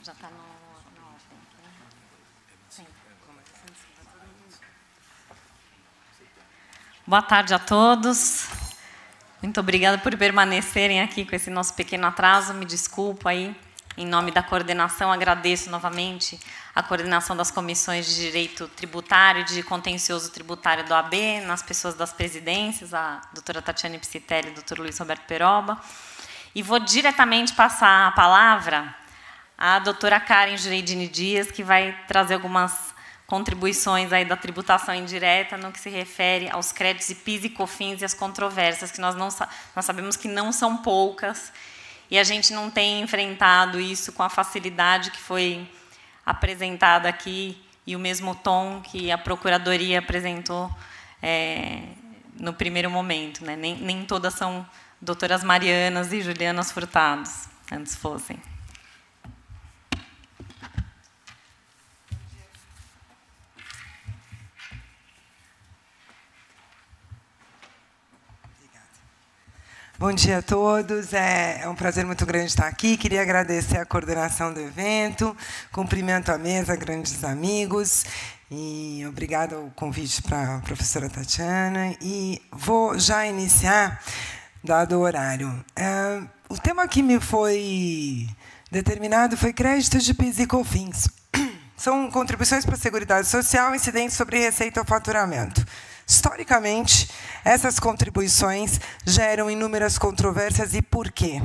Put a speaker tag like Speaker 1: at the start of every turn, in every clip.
Speaker 1: Já está na ordem. Sim. Boa tarde a todos. Muito obrigada por permanecerem aqui com esse nosso pequeno atraso. Me desculpo aí. Em nome da coordenação, agradeço novamente a coordenação das comissões de Direito Tributário e de Contencioso Tributário do AB, nas pessoas das presidências, a doutora Tatiane Psitelli e o doutor Luiz Roberto Peroba. E vou diretamente passar a palavra à doutora Karen Jureidini Dias, que vai trazer algumas contribuições aí da tributação indireta no que se refere aos créditos de PIS e COFINS e as controvérsias, que nós sabemos que não são poucas, e a gente não tem enfrentado isso com a facilidade que foi apresentada aqui e o mesmo tom que a Procuradoria apresentou no primeiro momento, né? Nem todas são doutoras Marianas e Julianas Furtados, antes fossem.
Speaker 2: Bom dia a todos. É um prazer muito grande estar aqui. Queria agradecer a coordenação do evento, cumprimento a mesa, grandes amigos, e obrigada ao convite para a professora Tatiana. E vou já iniciar, dado o horário. O tema que me foi determinado foi créditos de PIS e COFINS. São contribuições para a Seguridade Social incidentes sobre receita ou faturamento. Historicamente, essas contribuições geram inúmeras controvérsias. E por quê?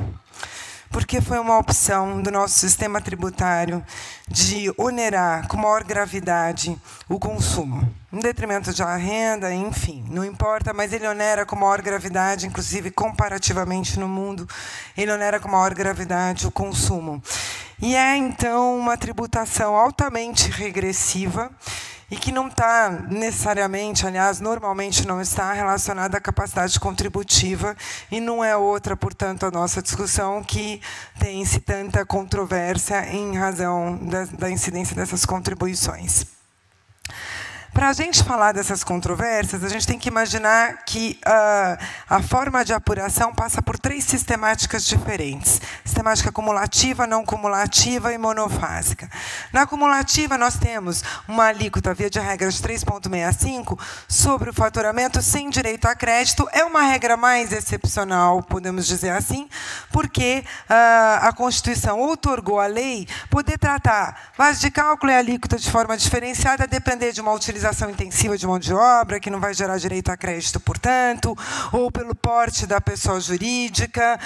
Speaker 2: Porque foi uma opção do nosso sistema tributário de onerar com maior gravidade o consumo, em detrimento da renda, enfim, não importa, mas ele onera com maior gravidade, inclusive comparativamente no mundo, ele onera com maior gravidade o consumo. E é, então, uma tributação altamente regressiva, e que não está necessariamente, aliás, normalmente não está relacionada à capacidade contributiva, e não é outra, portanto, a nossa discussão que tem-se tanta controvérsia em razão da incidência dessas contribuições. Para a gente falar dessas controvérsias, a gente tem que imaginar que a forma de apuração passa por 3 sistemáticas diferentes. Sistemática cumulativa, não cumulativa e monofásica. Na cumulativa, nós temos uma alíquota, via de regra, de 3,65 sobre o faturamento sem direito a crédito. É uma regra mais excepcional, podemos dizer assim, porque a Constituição outorgou à lei poder tratar base de cálculo e alíquota de forma diferenciada, a depender de uma utilização intensiva de mão de obra, que não vai gerar direito a crédito, portanto, ou pelo porte da pessoa jurídica,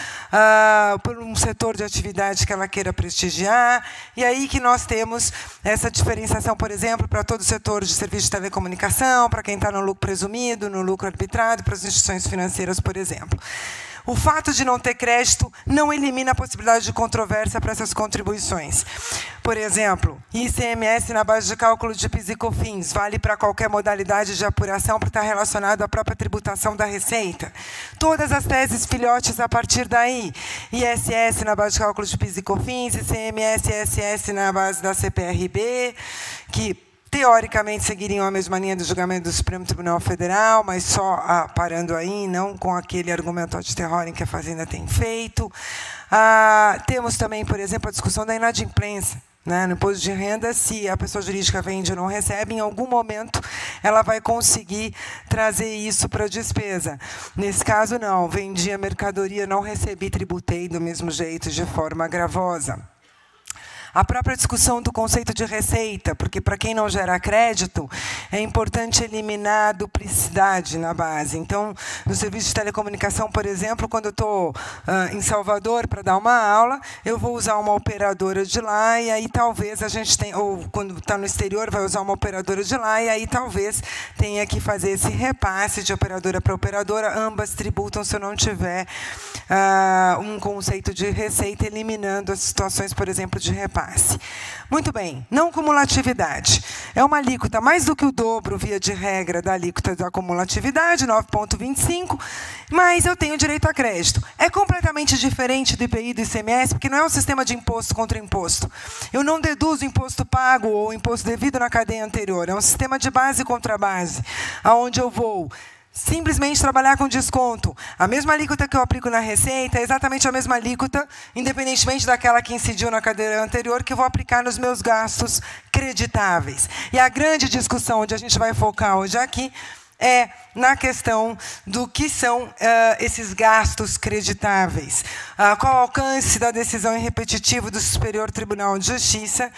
Speaker 2: por um setor de atividade que ela queira prestigiar. E aí que nós temos essa diferenciação, por exemplo, para todo o setor de serviço de telecomunicação, para quem está no lucro presumido, no lucro arbitrado, para as instituições financeiras, por exemplo. O fato de não ter crédito não elimina a possibilidade de controvérsia para essas contribuições. Por exemplo, ICMS na base de cálculo de PIS e COFINS vale para qualquer modalidade de apuração para estar relacionado à própria tributação da receita. Todas as teses filhotes a partir daí, ISS na base de cálculo de PIS e COFINS, ICMS e ISS na base da CPRB, que teoricamente seguiriam a mesma linha do julgamento do Supremo Tribunal Federal, mas só parando aí, não com aquele argumento ad terrorem que a Fazenda tem feito. Temos também, por exemplo, a discussão da inadimplência. No imposto de renda, se a pessoa jurídica vende ou não recebe, em algum momento ela vai conseguir trazer isso para a despesa. Nesse caso, não. Vendi a mercadoria, não recebi, tributei do mesmo jeito, de forma gravosa. A própria discussão do conceito de receita, porque, para quem não gera crédito, é importante eliminar a duplicidade na base. Então, no serviço de telecomunicação, por exemplo, quando eu estou em Salvador para dar uma aula, eu vou usar uma operadora de lá, e aí talvez a gente tenha, ou quando está no exterior, vai usar uma operadora de lá, e aí talvez tenha que fazer esse repasse de operadora para operadora. Ambas tributam se eu não tiver um conceito de receita, eliminando as situações, por exemplo, de repasse. Muito bem, não cumulatividade. É uma alíquota mais do que o dobro, via de regra, da alíquota da cumulatividade, 9,25, mas eu tenho direito a crédito. É completamente diferente do IPI e do ICMS, porque não é um sistema de imposto contra imposto. Eu não deduzo imposto pago ou imposto devido na cadeia anterior. É um sistema de base contra base, onde eu vou simplesmente trabalhar com desconto. A mesma alíquota que eu aplico na receita é exatamente a mesma alíquota, independentemente daquela que incidiu na cadeira anterior, que eu vou aplicar nos meus gastos creditáveis. E a grande discussão onde a gente vai focar hoje aqui é na questão do que são esses gastos creditáveis. Qual o alcance da decisão irrepetitiva do Superior Tribunal de Justiça.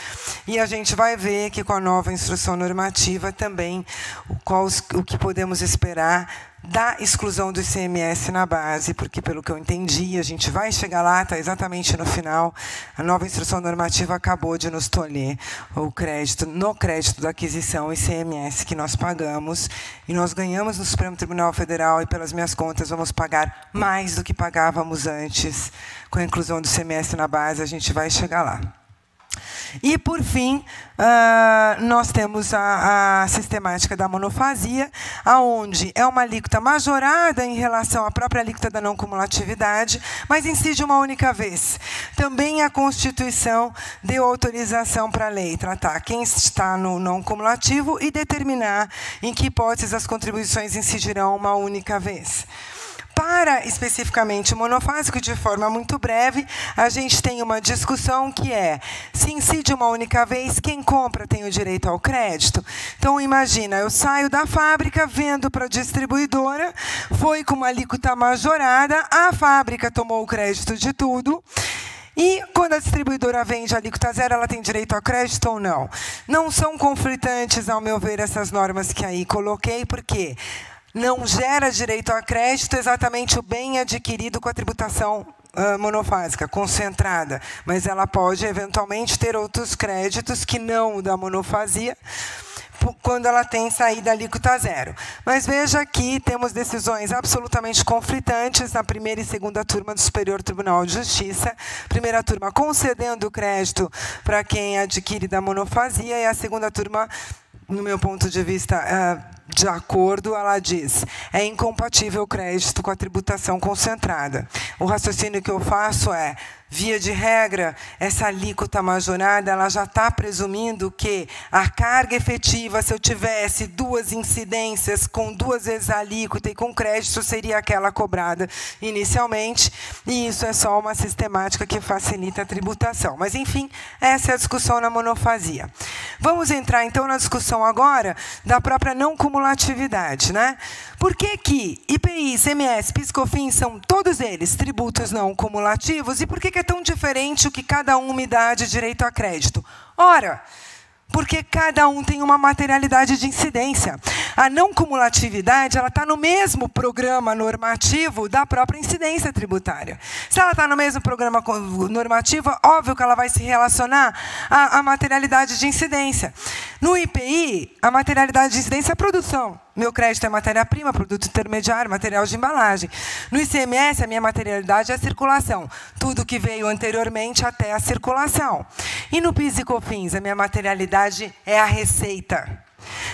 Speaker 2: E a gente vai ver que, com a nova instrução normativa, também o que podemos esperar da exclusão do ICMS na base, porque, pelo que eu entendi, a gente vai chegar lá, está exatamente no final, a nova instrução normativa acabou de nos tolher o crédito, no crédito da aquisição ICMS que nós pagamos, e nós ganhamos no Supremo Tribunal Federal, e, pelas minhas contas, vamos pagar mais do que pagávamos antes. Com a inclusão do ICMS na base, a gente vai chegar lá. E, por fim, nós temos a sistemática da monofasia, onde é uma alíquota majorada em relação à própria alíquota da não cumulatividade, mas incide uma única vez. Também a Constituição deu autorização para a lei tratar quem está no não cumulativo e determinar em que hipóteses as contribuições incidirão uma única vez. Para, especificamente, o monofásico, de forma muito breve, a gente tem uma discussão que é, se incide uma única vez, quem compra tem o direito ao crédito? Então, imagina, eu saio da fábrica, vendo para a distribuidora, foi com uma alíquota majorada, a fábrica tomou o crédito de tudo, e, quando a distribuidora vende a alíquota zero, ela tem direito ao crédito ou não? Não são conflitantes, ao meu ver, essas normas que aí coloquei, porque não gera direito a crédito exatamente o bem adquirido com a tributação monofásica, concentrada. Mas ela pode, eventualmente, ter outros créditos que não o da monofasia, quando ela tem saída alíquota zero. Mas veja que temos decisões absolutamente conflitantes na primeira e segunda turma do Superior Tribunal de Justiça. Primeira turma concedendo o crédito para quem adquire da monofasia, e a segunda turma, no meu ponto de vista, de acordo, ela diz, é incompatível o crédito com a tributação concentrada. O raciocínio que eu faço é, via de regra, essa alíquota majorada, ela já está presumindo que a carga efetiva, se eu tivesse duas incidências com duas vezes a alíquota e com crédito, seria aquela cobrada inicialmente, e isso é só uma sistemática que facilita a tributação. Mas, enfim, essa é a discussão na monofasia. Vamos entrar, então, na discussão agora da própria não cumulatividade, né? Por que que IPI, ICMS, PIS/COFINS são todos eles tributos não cumulativos, e por que é tão diferente o que cada um me dá de direito a crédito? Ora, porque cada um tem uma materialidade de incidência. A não cumulatividade, ela está no mesmo programa normativo da própria incidência tributária. Se ela está no mesmo programa normativo, óbvio que ela vai se relacionar à materialidade de incidência. No IPI, a materialidade de incidência é a produção. Meu crédito é matéria-prima, produto intermediário, material de embalagem. No ICMS, a minha materialidade é a circulação. Tudo que veio anteriormente até a circulação. E no PIS e COFINS, a minha materialidade é a receita.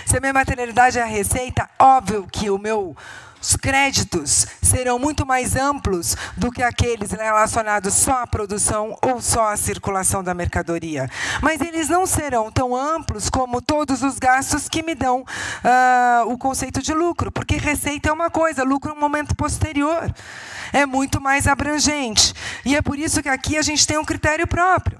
Speaker 2: Se a minha materialidade é a receita, óbvio que os créditos serão muito mais amplos do que aqueles relacionados só à produção ou só à circulação da mercadoria. Mas eles não serão tão amplos como todos os gastos que me dão o conceito de lucro, porque receita é uma coisa, lucro é um momento posterior. É muito mais abrangente. E é por isso que aqui a gente tem um critério próprio.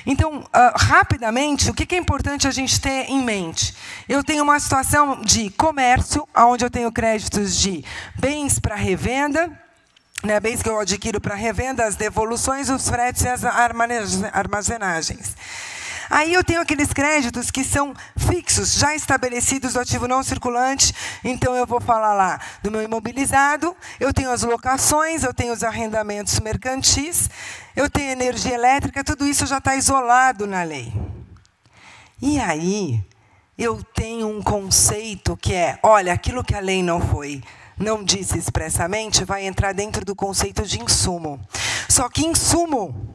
Speaker 2: Então, rapidamente, o que é importante a gente ter em mente? Eu tenho uma situação de comércio, onde eu tenho créditos de bens para revenda, né, bens que eu adquiro para revenda, as devoluções, os fretes e as armazenagens. Aí eu tenho aqueles créditos que são fixos, já estabelecidos do ativo não circulante. Então, eu vou falar lá do meu imobilizado, eu tenho as locações, eu tenho os arrendamentos mercantis, eu tenho energia elétrica, tudo isso já está isolado na lei. E aí, eu tenho um conceito que é, olha, aquilo que a lei não disse expressamente, vai entrar dentro do conceito de insumo. Só que insumo,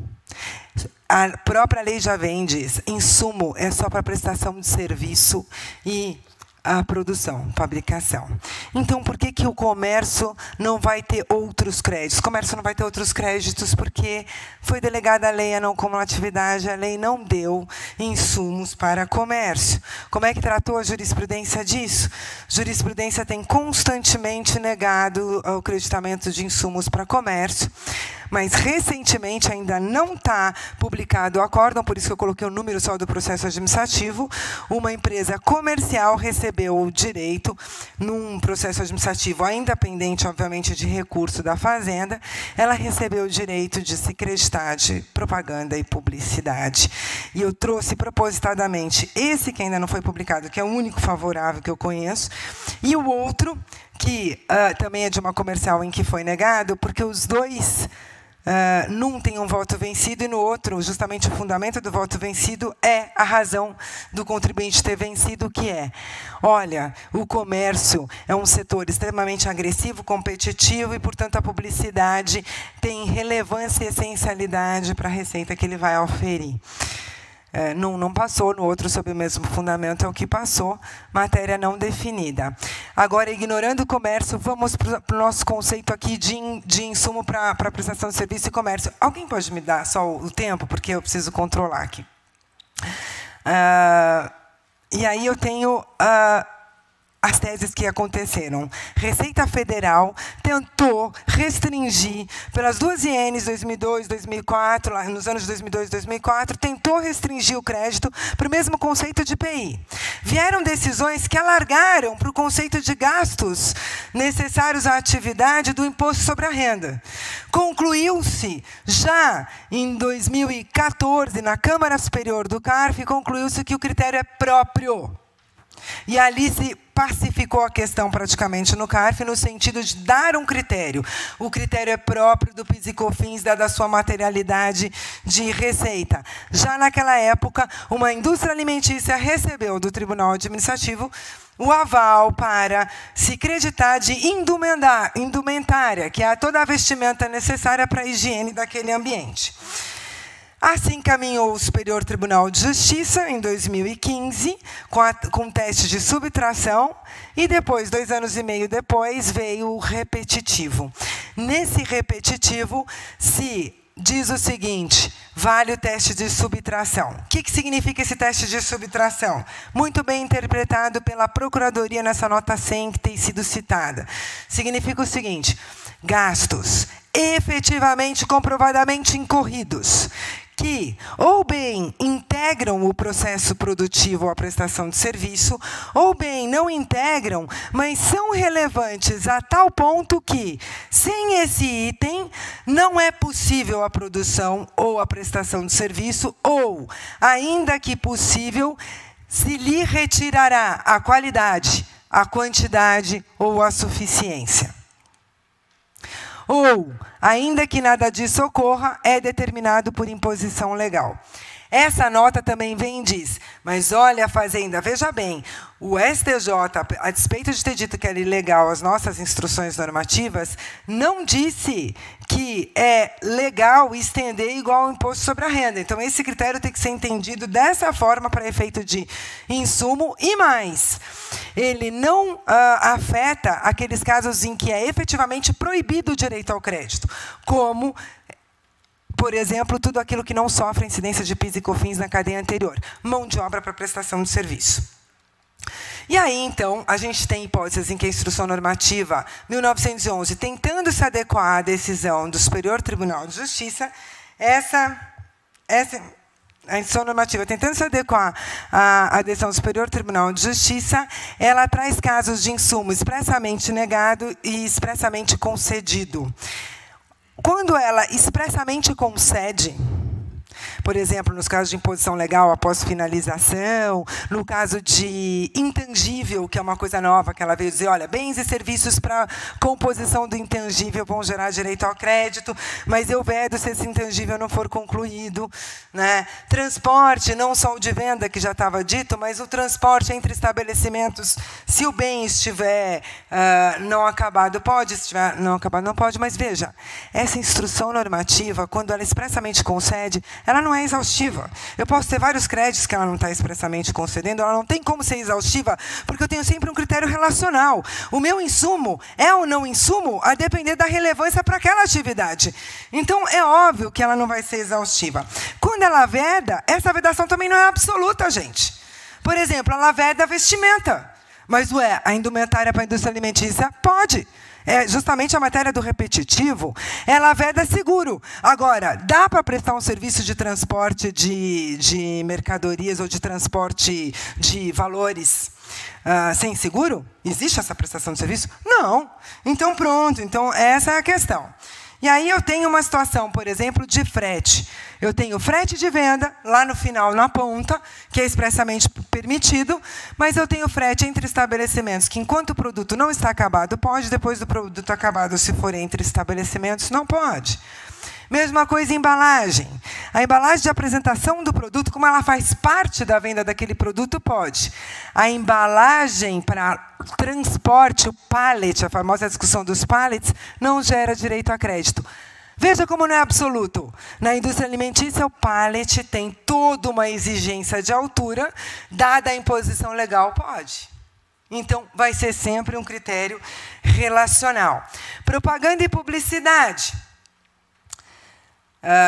Speaker 2: a própria lei já vem e diz, insumo é só para prestação de serviço e a produção, fabricação. Então, por que o comércio não vai ter outros créditos? O comércio não vai ter outros créditos porque foi delegada a lei à não cumulatividade, a lei não deu insumos para comércio. Como é que tratou a jurisprudência disso? A jurisprudência tem constantemente negado o creditamento de insumos para comércio, mas recentemente ainda não está publicado o acórdão, por isso que eu coloquei o número só do processo administrativo. Uma empresa comercial recebeu o direito, num processo administrativo ainda pendente, obviamente, de recurso da Fazenda, ela recebeu o direito de se creditar de propaganda e publicidade. E eu trouxe propositadamente esse que ainda não foi publicado, que é o único favorável que eu conheço, e o outro, que também é de uma comercial em que foi negado, porque os dois... num tem um voto vencido e no outro, justamente o fundamento do voto vencido é a razão do contribuinte ter vencido, que é, olha, o comércio é um setor extremamente agressivo, competitivo e, portanto, a publicidade tem relevância e essencialidade para a receita que ele vai oferir. Não passou, no outro, sob o mesmo fundamento, é o que passou, matéria não definida. Agora, ignorando o comércio, vamos para o nosso conceito aqui de insumo para a prestação de serviço e comércio. Alguém pode me dar só o tempo, porque eu preciso controlar aqui. E aí eu tenho... as teses que aconteceram. Receita Federal tentou restringir, pelas duas INs 2002, 2004, lá nos anos de 2002 e 2004, tentou restringir o crédito para o mesmo conceito de IPI. Vieram decisões que alargaram para o conceito de gastos necessários à atividade do imposto sobre a renda. Concluiu-se, já em 2014, na Câmara Superior do CARF, concluiu-se que o critério é próprio. E ali se pacificou a questão praticamente no CARF, no sentido de dar um critério. O critério é próprio do PIS e COFINS, dada a sua materialidade de receita. Já naquela época, uma indústria alimentícia recebeu do Tribunal Administrativo o aval para se creditar de indumentária, que é toda a vestimenta necessária para a higiene daquele ambiente. Assim caminhou o Superior Tribunal de Justiça, em 2015, com teste de subtração, e depois, 2 anos e meio depois, veio o repetitivo. Nesse repetitivo, se diz o seguinte, vale o teste de subtração. O que significa esse teste de subtração? Muito bem interpretado pela Procuradoria nessa nota 100 que tem sido citada. Significa o seguinte, gastos efetivamente, comprovadamente incorridos, que ou bem integram o processo produtivo ou a prestação de serviço, ou bem não integram, mas são relevantes a tal ponto que, sem esse item, não é possível a produção ou a prestação de serviço, ou, ainda que possível, se lhe retirará a qualidade, a quantidade ou a suficiência. Ou, ainda que nada disso ocorra, é determinado por imposição legal. Essa nota também vem e diz, mas olha, Fazenda, veja bem, o STJ, a despeito de ter dito que era ilegal as nossas instruções normativas, não disse que é legal estender igual ao imposto sobre a renda. Então, esse critério tem que ser entendido dessa forma para efeito de insumo e mais. Ele não afeta aqueles casos em que é efetivamente proibido o direito ao crédito, como, por exemplo, tudo aquilo que não sofre incidência de PIS e COFINS na cadeia anterior, mão de obra para prestação de serviço. E aí, então, a gente tem hipóteses em que a Instrução Normativa 1911, tentando se adequar à decisão do Superior Tribunal de Justiça, a Instrução Normativa, tentando se adequar à decisão do Superior Tribunal de Justiça, ela traz casos de insumo expressamente negado e expressamente concedido. Quando ela expressamente concede, por exemplo, nos casos de imposição legal após finalização, no caso de intangível, que é uma coisa nova que ela veio dizer, olha, bens e serviços para composição do intangível vão gerar direito ao crédito, mas eu vedo se esse intangível não for concluído, né? Transporte, não só o de venda, que já estava dito, mas o transporte entre estabelecimentos, se o bem estiver não acabado, pode, se estiver não acabado, não pode, mas veja, essa instrução normativa, quando ela expressamente concede, ela não não é exaustiva. Eu posso ter vários créditos que ela não está expressamente concedendo, ela não tem como ser exaustiva, porque eu tenho sempre um critério relacional. O meu insumo é ou não insumo a depender da relevância para aquela atividade. Então, é óbvio que ela não vai ser exaustiva. Quando ela veda, essa vedação também não é absoluta, gente. Por exemplo, ela veda vestimenta. Mas, a indumentária para a indústria alimentícia pode. É justamente a matéria do repetitivo, ela veda seguro. Agora, dá para prestar um serviço de transporte de mercadorias ou de transporte de valores sem seguro? Existe essa prestação de serviço? Não. Então, pronto. Então, essa é a questão. E aí eu tenho uma situação, por exemplo, de frete. Eu tenho frete de venda, lá no final, na ponta, que é expressamente permitido, mas eu tenho frete entre estabelecimentos, que enquanto o produto não está acabado, pode, depois do produto acabado, se for entre estabelecimentos, não pode. Mesma coisa em embalagem. A embalagem de apresentação do produto, como ela faz parte da venda daquele produto, pode. A embalagem para transporte, o pallet, a famosa discussão dos pallets, não gera direito a crédito. Veja como não é absoluto. Na indústria alimentícia, o pallet tem toda uma exigência de altura, dada a imposição legal, pode. Então, vai ser sempre um critério relacional. Propaganda e publicidade.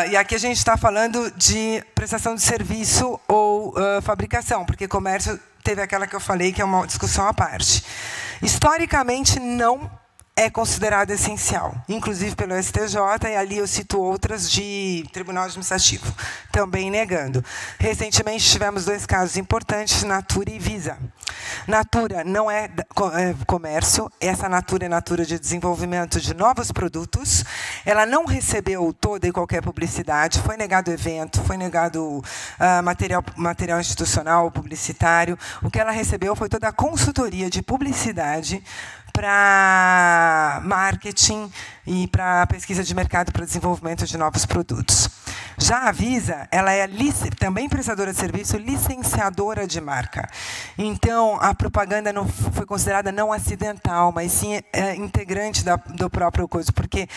Speaker 2: E aqui a gente está falando de prestação de serviço ou fabricação, porque comércio teve aquela que eu falei, que é uma discussão à parte. Historicamente, não é considerado essencial, inclusive pelo STJ, e ali eu cito outras de Tribunal Administrativo, também negando. Recentemente, tivemos 2 casos importantes, Natura e Visa. Natura não é comércio, essa Natura é Natura de desenvolvimento de novos produtos, ela não recebeu toda e qualquer publicidade, foi negado evento, foi negado material institucional, publicitário, o que ela recebeu foi toda a consultoria de publicidade para marketing e para pesquisa de mercado para desenvolvimento de novos produtos. Já a Visa, ela é também prestadora de serviço, licenciadora de marca. Então, a propaganda não foi considerada não acidental, mas sim integrante do próprio coisa, porque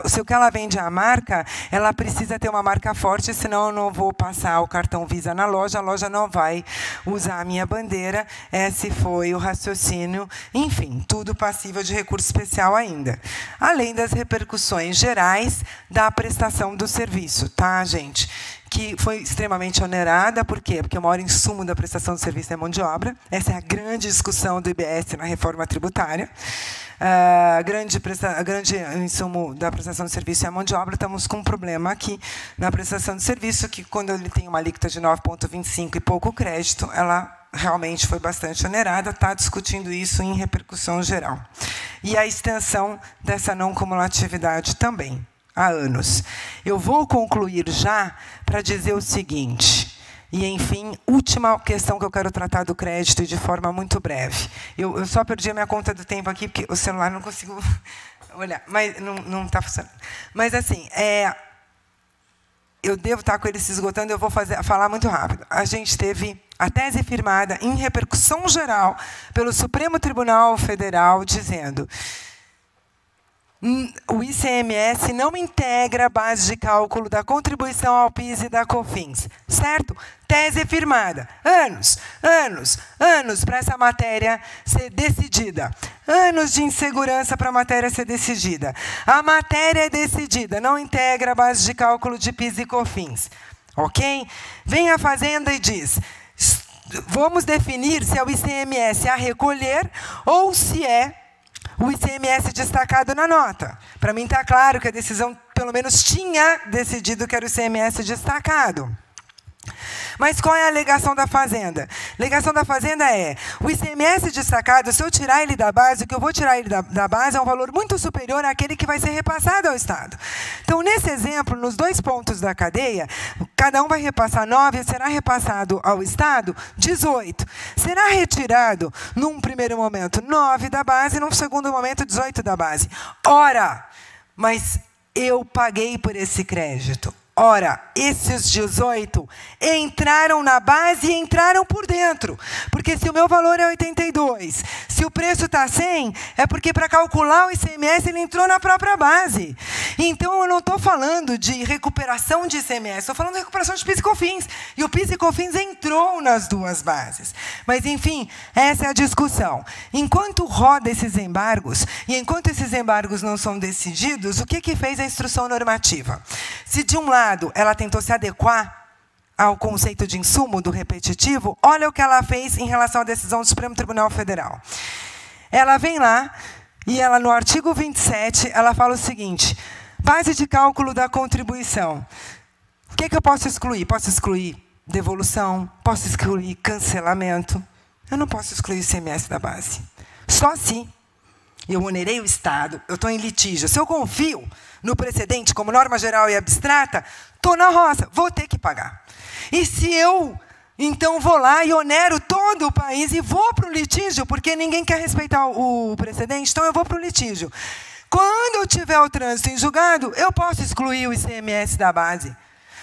Speaker 2: se o que ela vende é a marca, ela precisa ter uma marca forte, senão eu não vou passar o cartão Visa na loja, a loja não vai usar a minha bandeira. Esse foi o raciocínio. Enfim, tudo passível de recurso especial ainda. Além das repercussões gerais da prestação do serviço, tá, gente? Que foi extremamente onerada. Por quê? Porque o maior insumo da prestação de serviço é mão de obra. Essa é a grande discussão do IBS na reforma tributária. Grande insumo da prestação de serviço é a mão de obra. Estamos com um problema aqui na prestação de serviço, que quando ele tem uma alíquota de 9,25 e pouco crédito, ela realmente foi bastante onerada, está discutindo isso em repercussão geral. E a extensão dessa não cumulatividade também, há anos. Eu vou concluir já para dizer o seguinte, e, enfim, última questão que eu quero tratar do crédito e de forma muito breve. Eu só perdi a minha conta do tempo aqui, porque o celular não consigo olhar, mas não está funcionando. Mas, assim, eu devo estar com ele se esgotando, eu vou falar muito rápido. A gente teve a tese firmada em repercussão geral pelo Supremo Tribunal Federal, dizendo o ICMS não integra a base de cálculo da contribuição ao PIS e da COFINS. Certo? Tese firmada. Anos para essa matéria ser decidida. Anos de insegurança para a matéria ser decidida. A matéria é decidida, não integra a base de cálculo de PIS e COFINS. Ok? Vem a Fazenda e diz: vamos definir se é o ICMS a recolher ou se é o ICMS destacado na nota. Para mim está claro que a decisão, pelo menos, tinha decidido que era o ICMS destacado. Mas qual é a alegação da Fazenda? A alegação da Fazenda é: o ICMS destacado, se eu tirar ele da base, o que eu vou tirar ele da base é um valor muito superior àquele que vai ser repassado ao Estado. Então, nesse exemplo, nos 2 pontos da cadeia, cada um vai repassar 9, será repassado ao Estado 18. Será retirado, num primeiro momento, 9 da base, num segundo momento, 18 da base. Ora, mas eu paguei por esse crédito. Ora, esses 18 entraram na base e entraram por dentro. Porque se o meu valor é 82, se o preço está 100, é porque para calcular o ICMS ele entrou na própria base. Então eu não estou falando de recuperação de ICMS, estou falando de recuperação de PIS e COFINS. E o PIS e COFINS entrou nas duas bases. Mas, enfim, essa é a discussão. Enquanto roda esses embargos, e enquanto esses embargos não são decididos, o que fez a instrução normativa? Se de um lado ela tentou se adequar ao conceito de insumo do repetitivo, olha o que ela fez em relação à decisão do Supremo Tribunal Federal. Ela vem lá e ela, no artigo 27, ela fala o seguinte: base de cálculo da contribuição. O que eu posso excluir? Posso excluir devolução, posso excluir cancelamento. Eu não posso excluir o ICMS da base. Só se eu onerei o Estado, eu estou em litígio. Se eu confio no precedente como norma geral e abstrata, estou na roça, vou ter que pagar. E se eu, então, vou lá e onero todo o país e vou para o litígio, porque ninguém quer respeitar o precedente, então eu vou para o litígio. Quando eu tiver o trânsito em julgado, eu posso excluir o ICMS da base.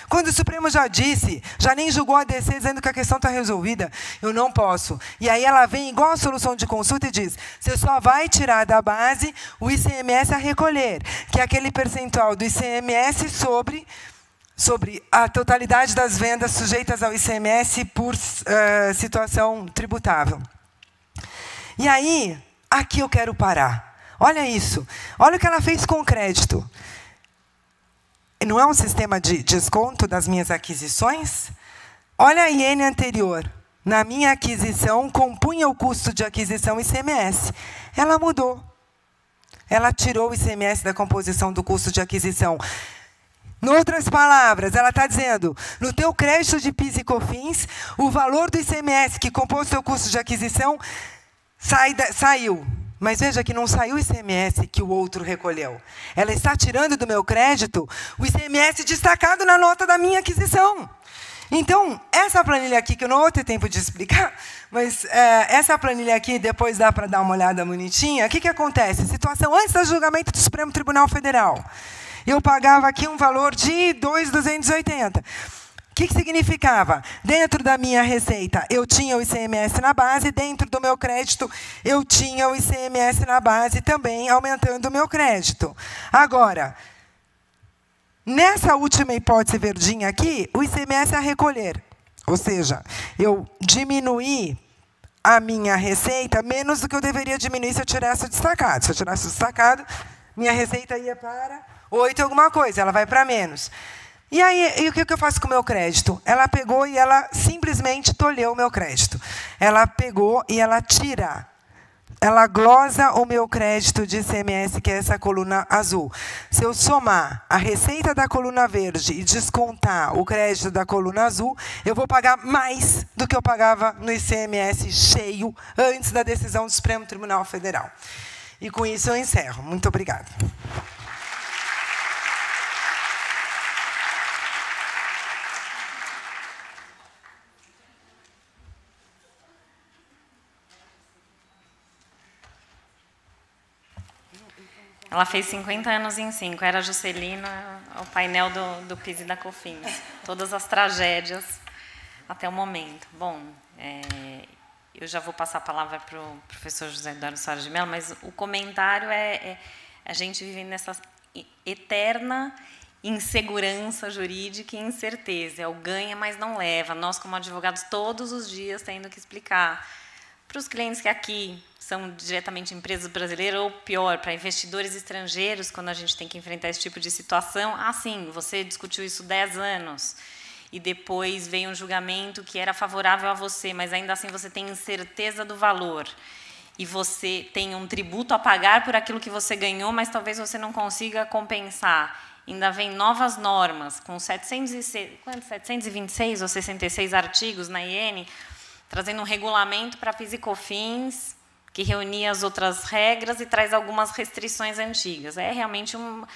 Speaker 2: Quando o Supremo já disse, já nem julgou a DC dizendo que a questão está resolvida, eu não posso. E aí ela vem igual a solução de consulta e diz: você só vai tirar da base o ICMS a recolher, que é aquele percentual do ICMS sobre a totalidade das vendas sujeitas ao ICMS por situação tributável. E aí, aqui eu quero parar. Olha isso. Olha o que ela fez com o crédito. Não é um sistema de desconto das minhas aquisições? Olha a IN anterior. Na minha aquisição, compunha o custo de aquisição ICMS. Ela mudou. Ela tirou o ICMS da composição do custo de aquisição. Em outras palavras, ela está dizendo, no teu crédito de PIS e COFINS, o valor do ICMS que compôs o teu custo de aquisição saiu. Mas veja que não saiu o ICMS que o outro recolheu. Ela está tirando do meu crédito o ICMS destacado na nota da minha aquisição. Então, essa planilha aqui, que eu não vou ter tempo de explicar, mas essa planilha aqui, depois dá para dar uma olhada bonitinha. O que acontece? Situação antes do julgamento do Supremo Tribunal Federal. Eu pagava aqui um valor de 2.280. O que significava? Dentro da minha receita, eu tinha o ICMS na base, dentro do meu crédito, eu tinha o ICMS na base também, aumentando o meu crédito. Agora, nessa última hipótese verdinha aqui, o ICMS é a recolher. Ou seja, eu diminuí a minha receita menos do que eu deveria diminuir se eu tirasse o destacado. Se eu tirasse o destacado, minha receita ia para 8 alguma coisa, ela vai para menos. E aí, o que eu faço com o meu crédito? Ela pegou e ela simplesmente tolheu o meu crédito. Ela pegou e ela tira. Ela glosa o meu crédito de ICMS, que é essa coluna azul. Se eu somar a receita da coluna verde e descontar o crédito da coluna azul, eu vou pagar mais do que eu pagava no ICMS cheio antes da decisão do Supremo Tribunal Federal. E com isso eu encerro. Muito obrigada.
Speaker 1: Ela fez 50 anos em 5. Era a Juscelina, o painel do PIS e da COFINS. Todas as tragédias até o momento. Bom, eu já vou passar a palavra para o professor José Eduardo Soares de Mello, mas o comentário a gente vive nessa eterna insegurança jurídica e incerteza. É o ganha, mas não leva. Nós, como advogados, todos os dias tendo que explicar para os clientes que aqui são diretamente empresas brasileiras, ou pior, para investidores estrangeiros, quando a gente tem que enfrentar esse tipo de situação. Ah, sim, você discutiu isso 10 anos, e depois veio um julgamento que era favorável a você, mas ainda assim você tem incerteza do valor, e você tem um tributo a pagar por aquilo que você ganhou, mas talvez você não consiga compensar. Ainda vem novas normas, com 726 ou 66 artigos na IN, trazendo um regulamento para PIS e COFINS, que reunia as outras regras e traz algumas restrições antigas. É realmente um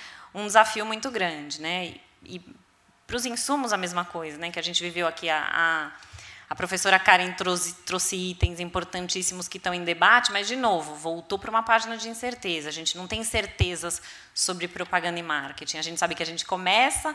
Speaker 1: desafio muito grande, né? E para os insumos, a mesma coisa, né? Que a gente viveu aqui. A professora Karen trouxe itens importantíssimos que estão em debate, mas, de novo, voltou para uma página de incerteza. A gente não tem certezas sobre propaganda e marketing. A gente sabe que a gente começa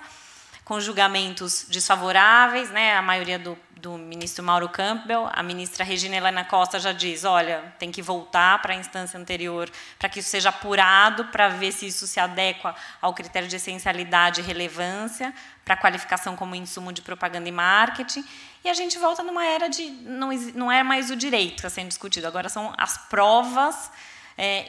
Speaker 1: com julgamentos desfavoráveis, né? A maioria do ministro Mauro Campbell. A ministra Regina Helena Costa já diz, olha, tem que voltar para a instância anterior para que isso seja apurado, para ver se isso se adequa ao critério de essencialidade e relevância, para a qualificação como insumo de propaganda e marketing. E a gente volta numa era de... Não é mais o direito que está sendo discutido, agora são as provas,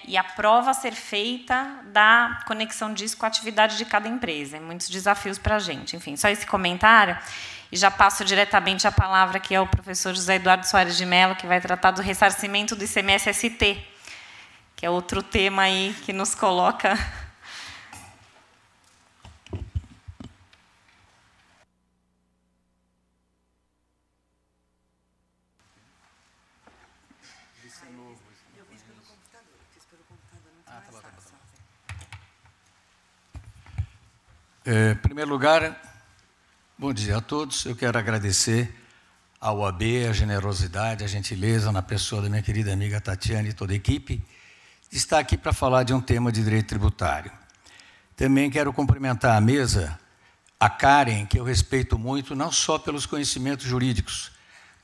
Speaker 1: e a prova a ser feita da conexão disso com a atividade de cada empresa. Muitos desafios para a gente. Enfim, só esse comentário. E já passo diretamente a palavra aqui ao professor José Eduardo Soares de Mello, que vai tratar do ressarcimento do ICMS-ST, que é outro tema aí que nos coloca...
Speaker 3: Em primeiro lugar, bom dia a todos. Eu quero agradecer à OAB a generosidade, a gentileza, na pessoa da minha querida amiga Tatiana e toda a equipe, de estar aqui para falar de um tema de direito tributário. Também quero cumprimentar a mesa, a Karen, que eu respeito muito, não só pelos conhecimentos jurídicos,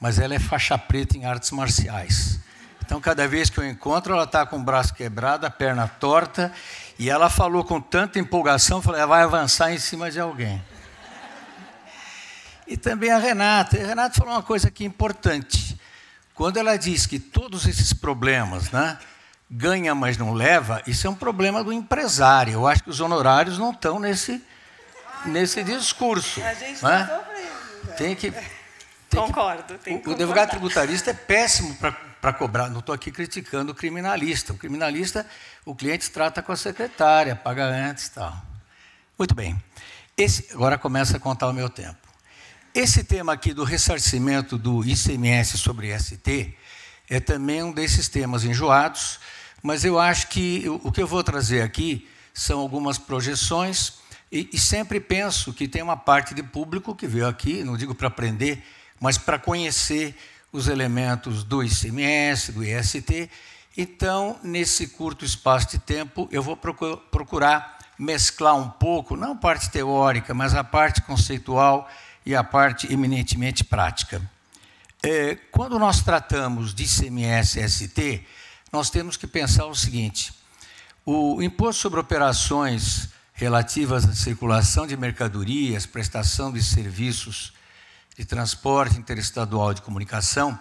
Speaker 3: mas ela é faixa preta em artes marciais. Então, cada vez que eu encontro, ela está com o braço quebrado, a perna torta, e ela falou com tanta empolgação, falei, ela vai avançar em cima de alguém. E também a Renata. A Renata falou uma coisa aqui importante. Quando ela diz que todos esses problemas, né, ganha, mas não leva, isso é um problema do empresário. Eu acho que os honorários não estão nesse discurso.
Speaker 2: A gente
Speaker 3: né?
Speaker 2: não sobre isso.
Speaker 3: Tem que...
Speaker 1: Concordo.
Speaker 3: O advogado tributarista é péssimo para cobrar. Não estou aqui criticando o criminalista. O criminalista, o cliente trata com a secretária, paga antes e tal. Muito bem. Agora começa a contar o meu tempo. Esse tema aqui do ressarcimento do ICMS sobre ST é também um desses temas enjoados, mas eu acho que o que eu vou trazer aqui são algumas projeções e sempre penso que tem uma parte de público que veio aqui, não digo para aprender, mas para conhecer os elementos do ICMS, do IST. Então, nesse curto espaço de tempo, eu vou procurar mesclar um pouco, não a parte teórica, mas a parte conceitual e a parte eminentemente prática. Quando nós tratamos de ICMS-ST, nós temos que pensar o seguinte, o imposto sobre operações relativas à circulação de mercadorias, prestação de serviços de transporte interestadual de comunicação,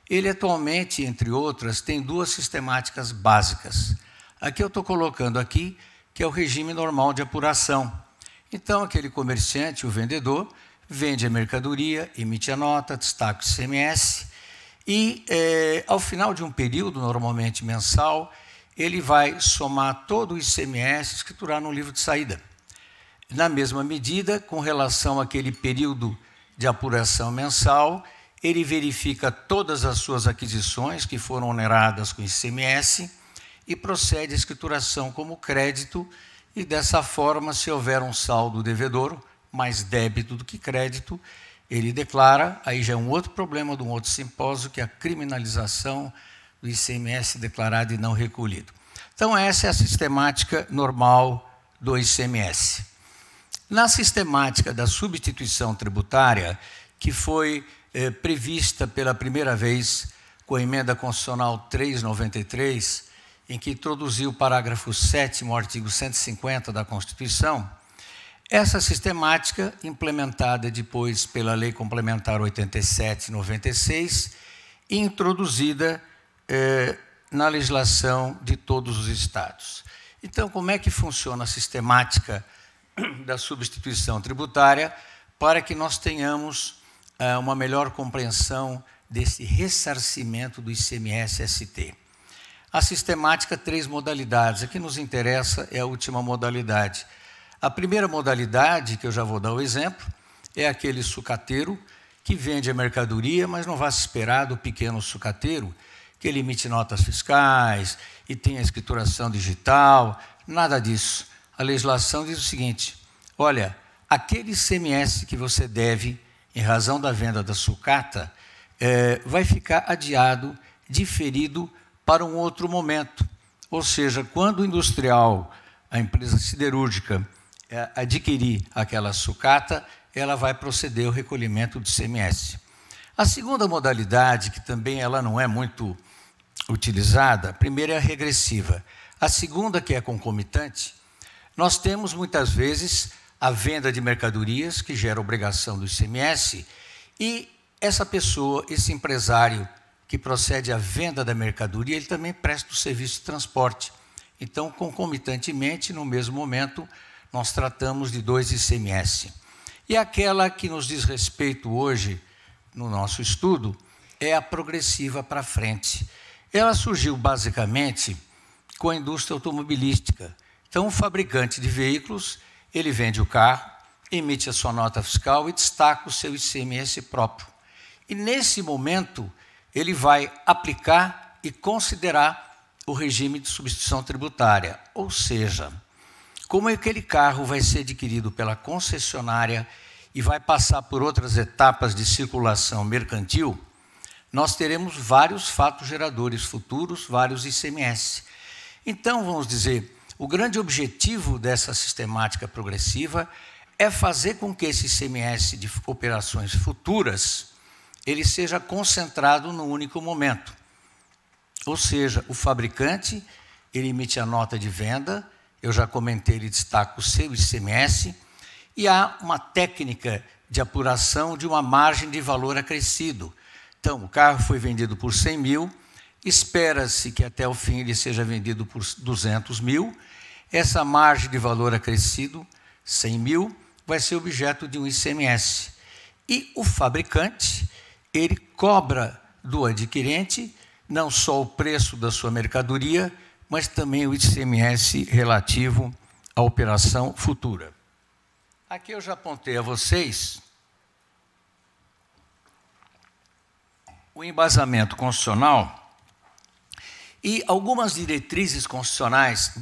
Speaker 3: ele atualmente, entre outras, tem duas sistemáticas básicas. Aqui eu estou colocando aqui, que é o regime normal de apuração. Então, aquele comerciante, o vendedor, vende a mercadoria, emite a nota, destaca o ICMS, e, ao final de um período, normalmente mensal, ele vai somar todo o ICMS e escriturar no livro de saída. Na mesma medida, com relação àquele período de apuração mensal, ele verifica todas as suas aquisições que foram oneradas com ICMS e procede à escrituração como crédito e, dessa forma, se houver um saldo devedor, mais débito do que crédito, ele declara, aí já é um outro problema de um outro simpósio, que é a criminalização do ICMS declarado e não recolhido. Então, essa é a sistemática normal do ICMS. Na sistemática da substituição tributária, que foi prevista pela primeira vez com a Emenda Constitucional 393, em que introduziu o parágrafo 7º, artigo 150 da Constituição, essa sistemática, implementada depois pela Lei Complementar 87/96, e introduzida na legislação de todos os estados. Então, como é que funciona a sistemática da substituição tributária para que nós tenhamos uma melhor compreensão desse ressarcimento do ICMS-ST? A sistemática, 3 modalidades. A que nos interessa é a última modalidade. A primeira modalidade, que eu já vou dar o exemplo, é aquele sucateiro que vende a mercadoria, mas não vai se esperar do pequeno sucateiro, que ele emite notas fiscais e tem a escrituração digital, nada disso. A legislação diz o seguinte, olha, aquele ICMS que você deve em razão da venda da sucata vai ficar adiado, diferido para um outro momento. Ou seja, quando o industrial, a empresa siderúrgica, adquirir aquela sucata, ela vai proceder ao recolhimento do ICMS. A segunda modalidade, que também ela não é muito utilizada, a primeira é a regressiva. A segunda, que é concomitante, nós temos muitas vezes a venda de mercadorias, que gera obrigação do ICMS, e essa pessoa, esse empresário que procede à venda da mercadoria, ele também presta o serviço de transporte. Então, concomitantemente, no mesmo momento, nós tratamos de 2 ICMS. E aquela que nos diz respeito hoje, no nosso estudo, é a progressiva para frente. Ela surgiu basicamente com a indústria automobilística. Então, o fabricante de veículos, ele vende o carro, emite a sua nota fiscal e destaca o seu ICMS próprio. E, nesse momento, ele vai aplicar e considerar o regime de substituição tributária. Ou seja, como aquele carro vai ser adquirido pela concessionária e vai passar por outras etapas de circulação mercantil, nós teremos vários fatos geradores futuros, vários ICMS. Então, vamos dizer, o grande objetivo dessa sistemática progressiva é fazer com que esse ICMS de operações futuras ele seja concentrado num único momento. Ou seja, o fabricante ele emite a nota de venda, eu já comentei, ele destaca o seu ICMS, e há uma técnica de apuração de uma margem de valor acrescido. Então, o carro foi vendido por 100 mil, espera-se que até o fim ele seja vendido por 200 mil, essa margem de valor acrescido, 100 mil, vai ser objeto de um ICMS. E o fabricante, ele cobra do adquirente não só o preço da sua mercadoria, mas também o ICMS relativo à operação futura. Aqui eu já apontei a vocês o embasamento constitucional e algumas diretrizes constitucionais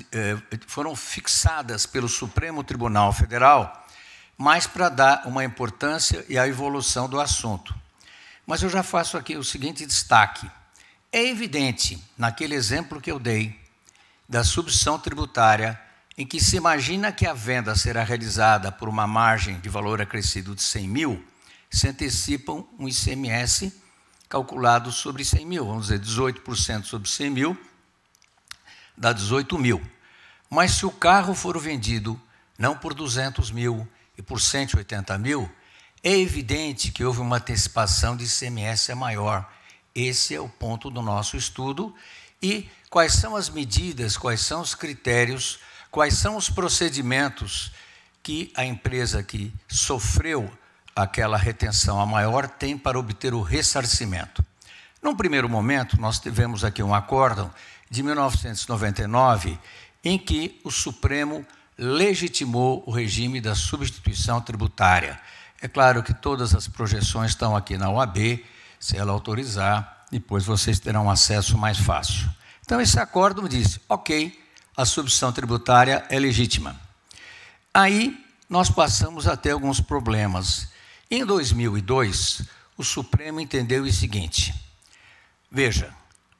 Speaker 3: foram fixadas pelo Supremo Tribunal Federal, mas para dar uma importância e a evolução do assunto. Mas eu já faço aqui o seguinte destaque. É evidente, naquele exemplo que eu dei, da substituição tributária, em que se imagina que a venda será realizada por uma margem de valor acrescido de 100 mil, se antecipam um ICMS calculado sobre 100 mil, vamos dizer, 18% sobre 100 mil, dá 18 mil. Mas se o carro for vendido não por 200 mil e por 180 mil, é evidente que houve uma antecipação de ICMS maior. Esse é o ponto do nosso estudo. E quais são as medidas, quais são os critérios, quais são os procedimentos que a empresa que sofreu aquela retenção a maior tem para obter o ressarcimento. Num primeiro momento, nós tivemos aqui um acórdão de 1999, em que o Supremo legitimou o regime da substituição tributária. É claro que todas as projeções estão aqui na OAB, se ela autorizar, depois vocês terão acesso mais fácil. Então, esse acórdão disse, ok, a substituição tributária é legítima. Aí, nós passamos a ter alguns problemas. Em 2002, o Supremo entendeu o seguinte, veja,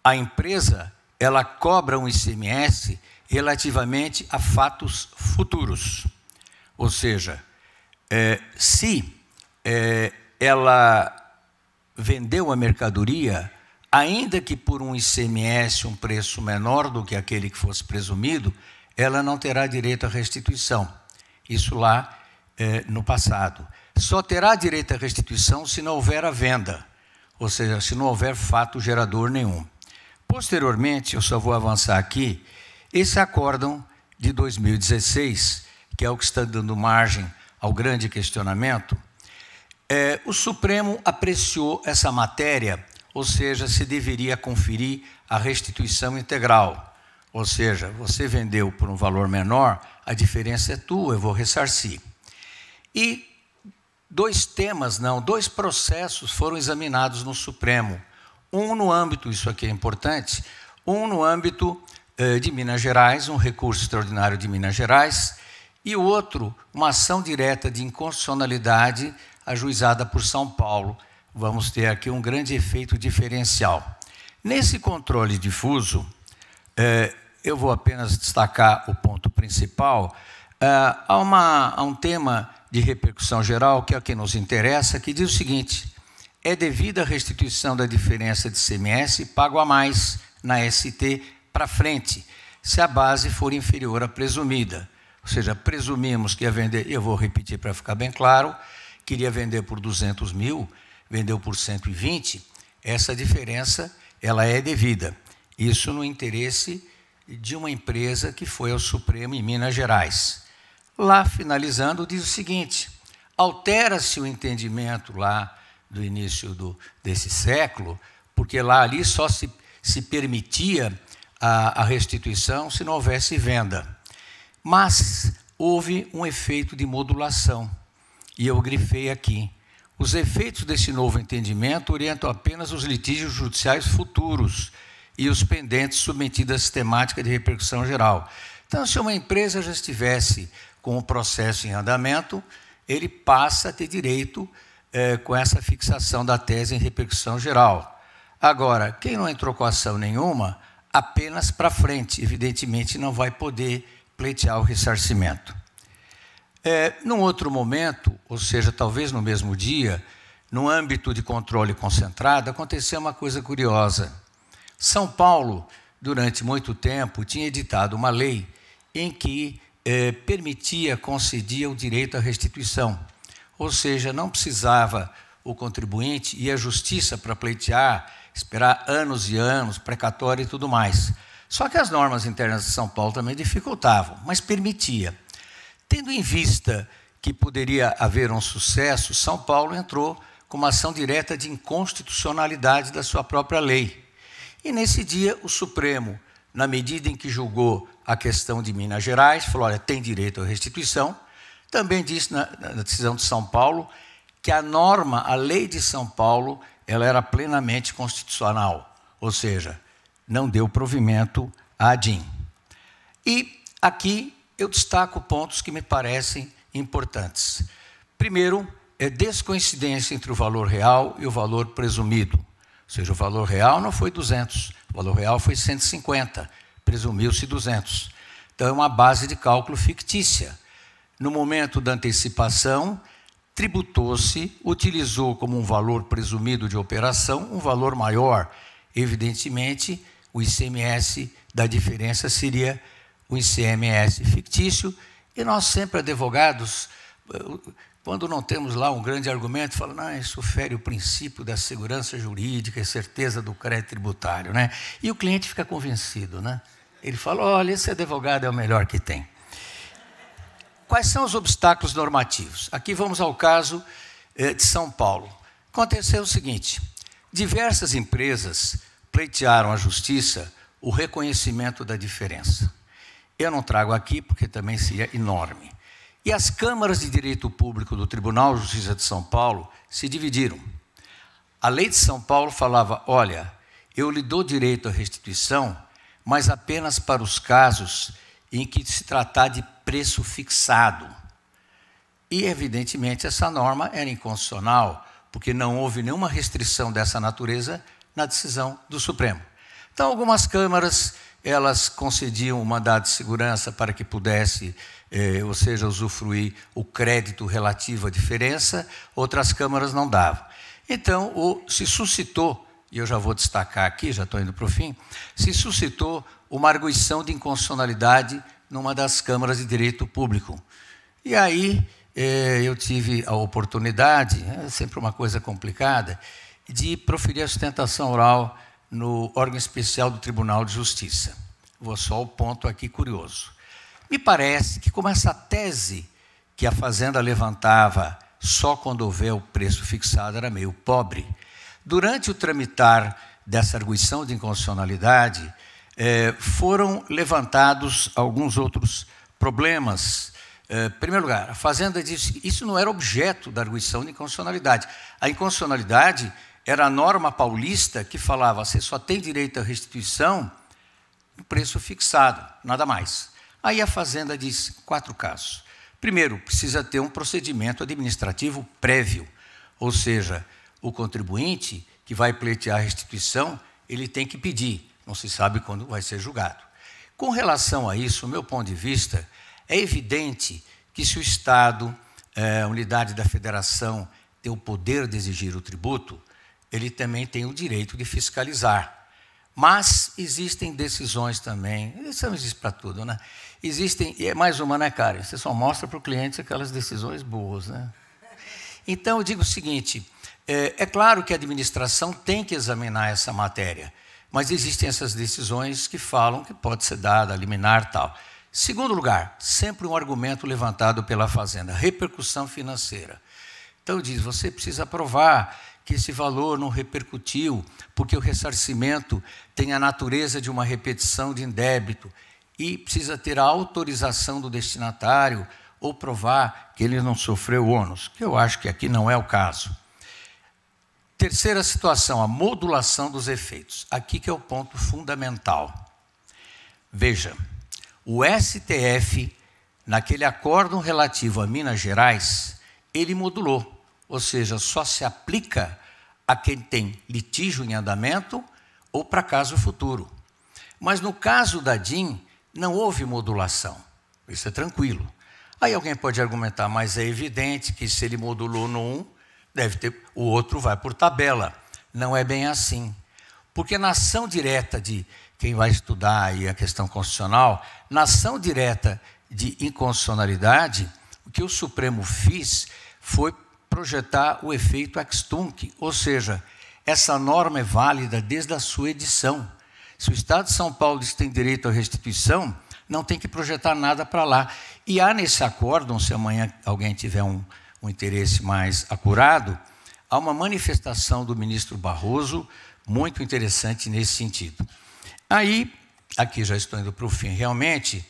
Speaker 3: a empresa, ela cobra um ICMS relativamente a fatos futuros. Ou seja, se ela vendeu a mercadoria, ainda que por um ICMS, um preço menor do que aquele que fosse presumido, ela não terá direito à restituição. Isso lá no passado. Só terá direito à restituição se não houver a venda, ou seja, se não houver fato gerador nenhum. Posteriormente, eu só vou avançar aqui, esse acórdão de 2016, que é o que está dando margem ao grande questionamento, o Supremo apreciou essa matéria, ou seja, se deveria conferir a restituição integral. Ou seja, você vendeu por um valor menor, a diferença é tua, eu vou ressarcir. E dois processos foram examinados no Supremo. Um no âmbito, isso aqui é importante, um no âmbito de Minas Gerais, um recurso extraordinário de Minas Gerais, e o outro, uma ação direta de inconstitucionalidade ajuizada por São Paulo. Vamos ter aqui um grande efeito diferencial. Nesse controle difuso, eu vou apenas destacar o ponto principal. Há um tema de repercussão geral, que é o que nos interessa, que diz o seguinte: é devida a restituição da diferença de ICMS pago a mais na ST para frente, se a base for inferior à presumida. Ou seja, presumimos que ia vender, eu vou repetir para ficar bem claro, queria vender por 200 mil, vendeu por 120, essa diferença ela é devida. Isso no interesse de uma empresa que foi ao Supremo em Minas Gerais. Lá, finalizando, diz o seguinte: altera-se o entendimento lá do início desse século, porque lá ali só se permitia a restituição se não houvesse venda. Mas houve um efeito de modulação, e eu grifei aqui. Os efeitos desse novo entendimento orientam apenas os litígios judiciais futuros e os pendentes submetidos à sistemática de repercussão geral. Então, se uma empresa já estivesse com o processo em andamento, ele passa a ter direito com essa fixação da tese em repercussão geral. Agora, quem não entrou com ação nenhuma, apenas para frente, evidentemente não vai poder pleitear o ressarcimento. Num outro momento, ou seja, talvez no mesmo dia, no âmbito de controle concentrado, aconteceu uma coisa curiosa. São Paulo, durante muito tempo, tinha editado uma lei em que concedia o direito à restituição. Ou seja, não precisava o contribuinte ir à justiça para pleitear, esperar anos e anos, precatório e tudo mais. Só que as normas internas de São Paulo também dificultavam, mas permitia. Tendo em vista que poderia haver um sucesso, São Paulo entrou com uma ação direta de inconstitucionalidade da sua própria lei. E nesse dia o Supremo, na medida em que julgou a questão de Minas Gerais, falou: olha, tem direito à restituição. Também disse na decisão de São Paulo que a norma, a lei de São Paulo, ela era plenamente constitucional, ou seja, não deu provimento à ADIM. E aqui eu destaco pontos que me parecem importantes. Primeiro, descoincidência entre o valor real e o valor presumido. Ou seja, o valor real não foi 200, o valor real foi 150, presumiu-se 200. Então, é uma base de cálculo fictícia. No momento da antecipação, tributou-se, utilizou como um valor presumido de operação um valor maior. Evidentemente, o ICMS da diferença seria o ICMS fictício, e nós sempre, advogados, quando não temos lá um grande argumento, falamos: não, isso fere o princípio da segurança jurídica e certeza do crédito tributário, né? E o cliente fica convencido, né? Ele fala: olha, esse advogado é o melhor que tem. Quais são os obstáculos normativos? Aqui vamos ao caso de São Paulo. Aconteceu o seguinte: diversas empresas pleitearam à justiça o reconhecimento da diferença. Eu não trago aqui porque também seria enorme. E as câmaras de direito público do Tribunal de Justiça de São Paulo se dividiram. A lei de São Paulo falava: olha, eu lhe dou direito à restituição, mas apenas para os casos em que se tratar de preço fixado. E, evidentemente, essa norma era inconstitucional, porque não houve nenhuma restrição dessa natureza na decisão do Supremo. Então, algumas câmaras, elas concediam um mandado de segurança para que pudesse, ou seja, usufruir o crédito relativo à diferença, outras câmaras não davam. Então, se suscitou, e eu já vou destacar aqui, já estou indo para o fim, se suscitou uma arguição de inconstitucionalidade numa das câmaras de direito público. E aí eu tive a oportunidade, é sempre uma coisa complicada, de proferir a sustentação oral no órgão especial do Tribunal de Justiça. Vou só ao ponto aqui curioso. Me parece que, como essa tese que a Fazenda levantava só quando houver o preço fixado era meio pobre, durante o tramitar dessa arguição de inconstitucionalidade, foram levantados alguns outros problemas. Em primeiro lugar, a Fazenda disse que isso não era objeto da arguição de inconstitucionalidade. A inconstitucionalidade era a norma paulista que falava: você só tem direito à restituição no preço fixado, nada mais. Aí a Fazenda disse 4 casos. Primeiro, precisa ter um procedimento administrativo prévio, ou seja, o contribuinte que vai pleitear a restituição, ele tem que pedir, não se sabe quando vai ser julgado. Com relação a isso, o meu ponto de vista É evidente que se o Estado, a unidade da federação, tem o poder de exigir o tributo, ele também tem o direito de fiscalizar. Mas existem decisões também, isso não existe para tudo, né? Existem, e é mais uma, né, Karen? Você só mostra para o cliente aquelas decisões boas, né? Então, eu digo o seguinte, é claro que a administração tem que examinar essa matéria, mas existem essas decisões que falam que pode ser dada, liminar, tal. Segundo lugar, sempre um argumento levantado pela Fazenda, repercussão financeira. Então, diz, você precisa provar que esse valor não repercutiu, porque o ressarcimento tem a natureza de uma repetição de indébito e precisa ter a autorização do destinatário ou provar que ele não sofreu ônus, que eu acho que aqui não é o caso. Terceira situação, a modulação dos efeitos. Aqui que é o ponto fundamental. Veja, o STF, naquele acórdão relativo a Minas Gerais, ele modulou. Ou seja, só se aplica a quem tem litígio em andamento ou para caso futuro. Mas no caso da DIN, não houve modulação. Isso é tranquilo. Aí alguém pode argumentar, mas é evidente que se ele modulou no um, deve ter, o outro vai por tabela. Não é bem assim. Porque na ação direta de quem vai estudar aí a questão constitucional, na ação direta de inconstitucionalidade, o que o Supremo fez foi projetar o efeito ex tunc, ou seja, essa norma é válida desde a sua edição. Se o Estado de São Paulo diz que tem direito à restituição, não tem que projetar nada para lá. E há nesse acórdão, se amanhã alguém tiver um interesse mais acurado, há uma manifestação do ministro Barroso muito interessante nesse sentido. Aí, aqui já estou indo para o fim, realmente,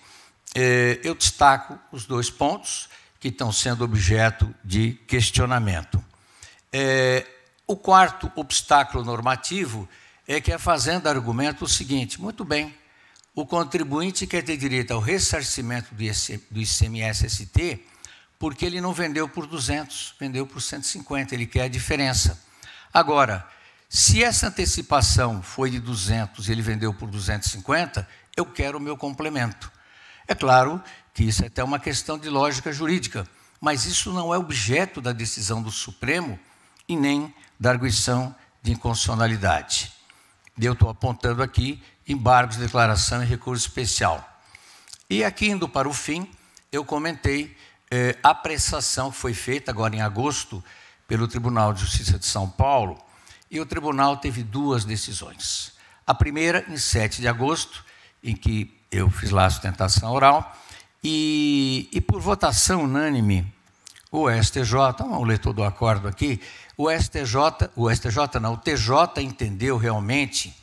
Speaker 3: eu destaco os 2 pontos que estão sendo objeto de questionamento. O quarto obstáculo normativo é que a Fazenda argumenta o seguinte, muito bem, o contribuinte quer ter direito ao ressarcimento do ICMS-ST porque ele não vendeu por 200, vendeu por 150, ele quer a diferença. Agora, se essa antecipação foi de 200 e ele vendeu por 250, eu quero o meu complemento. É claro que isso é até uma questão de lógica jurídica, mas isso não é objeto da decisão do Supremo e nem da arguição de inconstitucionalidade. Eu estou apontando aqui embargos de declaração e recurso especial. E aqui, indo para o fim, eu comentei a apreciação que foi feita agora em agosto pelo Tribunal de Justiça de São Paulo, e o tribunal teve 2 decisões. A primeira, em 7 de agosto, em que eu fiz lá a sustentação oral, e por votação unânime, o STJ, vamos ler todo o acordo aqui, o TJ entendeu realmente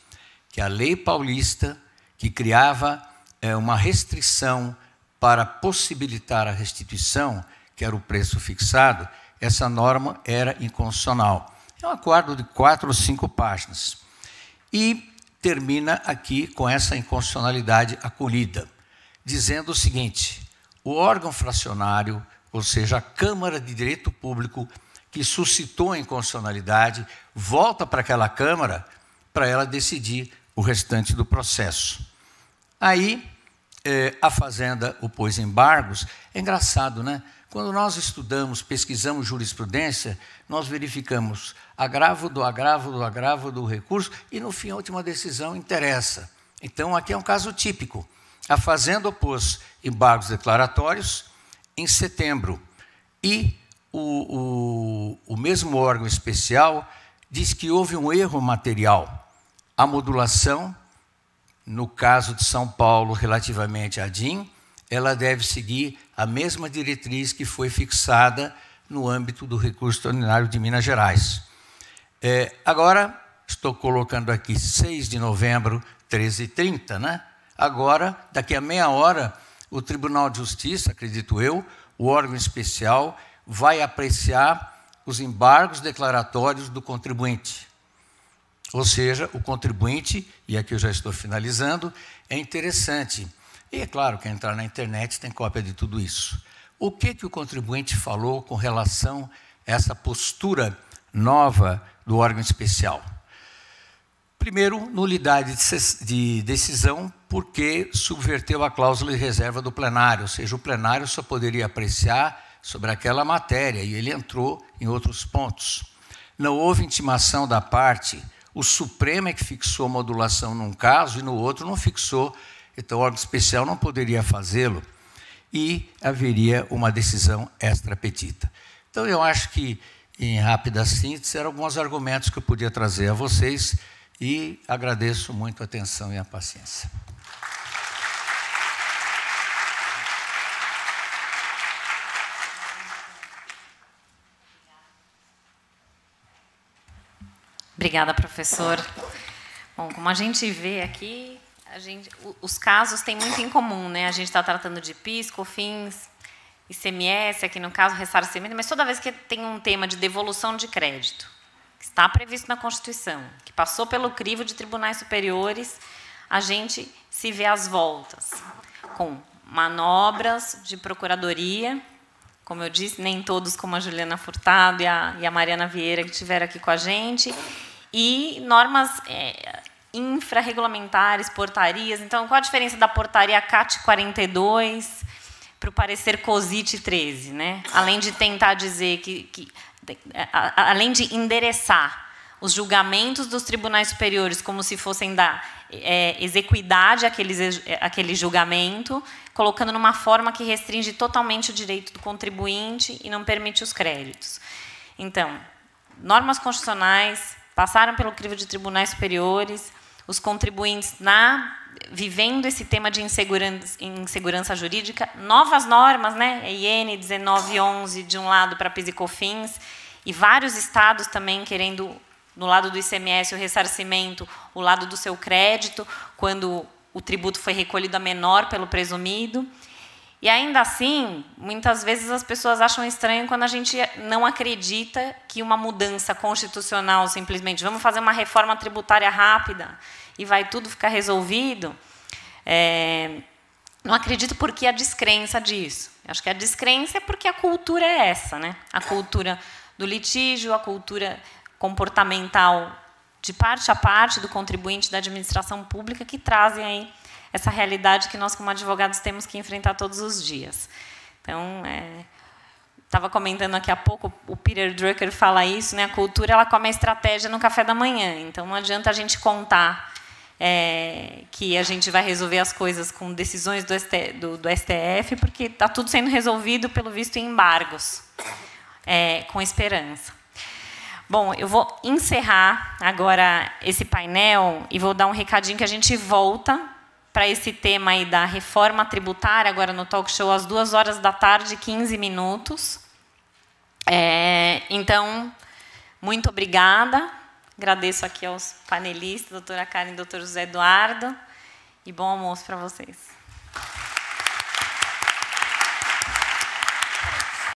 Speaker 3: que a lei paulista, que criava uma restrição para possibilitar a restituição, que era o preço fixado, essa norma era inconstitucional. É um acordo de 4 ou 5 páginas. E termina aqui com essa inconstitucionalidade acolhida, dizendo o seguinte, o órgão fracionário, ou seja, a Câmara de Direito Público, que suscitou a inconstitucionalidade, volta para aquela Câmara para ela decidir o restante do processo. Aí, a Fazenda opôs embargos. É engraçado, né? Quando nós estudamos, pesquisamos jurisprudência, nós verificamos agravo do recurso e, no fim, a última decisão interessa. Então, aqui é um caso típico. A Fazenda opôs embargos declaratórios em setembro e o mesmo órgão especial diz que houve um erro material. A modulação, no caso de São Paulo, relativamente à DIN, ela deve seguir a mesma diretriz que foi fixada no âmbito do recurso extraordinário de Minas Gerais. Agora, estou colocando aqui 6 de novembro, 13h30, né? Agora, daqui a meia hora, o Tribunal de Justiça, acredito eu, o órgão especial, vai apreciar os embargos declaratórios do contribuinte. Ou seja, o contribuinte, e aqui eu já estou finalizando, é interessante. E é claro que entrar na internet tem cópia de tudo isso. O que o contribuinte falou com relação a essa postura nova do órgão especial? Primeiro, nulidade de decisão porque subverteu a cláusula de reserva do plenário, ou seja, o plenário só poderia apreciar sobre aquela matéria, e ele entrou em outros pontos. Não houve intimação da parte, o Supremo é que fixou a modulação num caso e no outro não fixou, então o órgão especial não poderia fazê-lo, e haveria uma decisão extra petita. Então, eu acho que, em rápida síntese, eram alguns argumentos que eu podia trazer a vocês, e agradeço muito a atenção e a paciência.
Speaker 1: Obrigada, professor. Bom, como a gente vê aqui, os casos têm muito em comum, né? A gente está tratando de PIS, COFINS, ICMS, aqui no caso, ressarcimento, mas toda vez que tem um tema de devolução de crédito, que está previsto na Constituição, que passou pelo crivo de tribunais superiores, a gente se vê às voltas, com manobras de procuradoria, como eu disse, nem todos como a Juliana Furtado e a Mariana Vieira, que estiveram aqui com a gente, e normas infrarregulamentares, portarias. Então, qual a diferença da portaria CAT 42 para o parecer COSIT 13? Né? Além de tentar dizer além de endereçar os julgamentos dos tribunais superiores como se fossem dar exequidade àquele julgamento, colocando numa forma que restringe totalmente o direito do contribuinte e não permite os créditos. Então, normas constitucionais passaram pelo crivo de tribunais superiores, os contribuintes vivendo esse tema de insegurança jurídica, novas normas, né? IN 1911 de um lado para PIS e COFINS, e vários estados também querendo, no lado do ICMS, o ressarcimento, o lado do seu crédito, quando o tributo foi recolhido a menor pelo presumido. E, ainda assim, muitas vezes as pessoas acham estranho quando a gente não acredita que uma mudança constitucional, simplesmente, vamos fazer uma reforma tributária rápida e vai tudo ficar resolvido. Não acredito porque a descrença disso. Acho que a descrença é porque a cultura é essa, né? A cultura do litígio, a cultura comportamental de parte a parte do contribuinte da administração pública, que trazem aí essa realidade que nós, como advogados, temos que enfrentar todos os dias. Então, estava comentando aqui há pouco, o Peter Drucker fala isso, né? A cultura ela come a estratégia no café da manhã. Então, não adianta a gente contar que a gente vai resolver as coisas com decisões do STF, porque está tudo sendo resolvido, pelo visto, em embargos, com esperança. Bom, eu vou encerrar agora esse painel e vou dar um recadinho que a gente volta para esse tema aí da reforma tributária, agora no talk show, às 14h, 15 minutos. Então, muito obrigada. Agradeço aqui aos panelistas, doutora Karen e doutor José Eduardo. E bom almoço para vocês.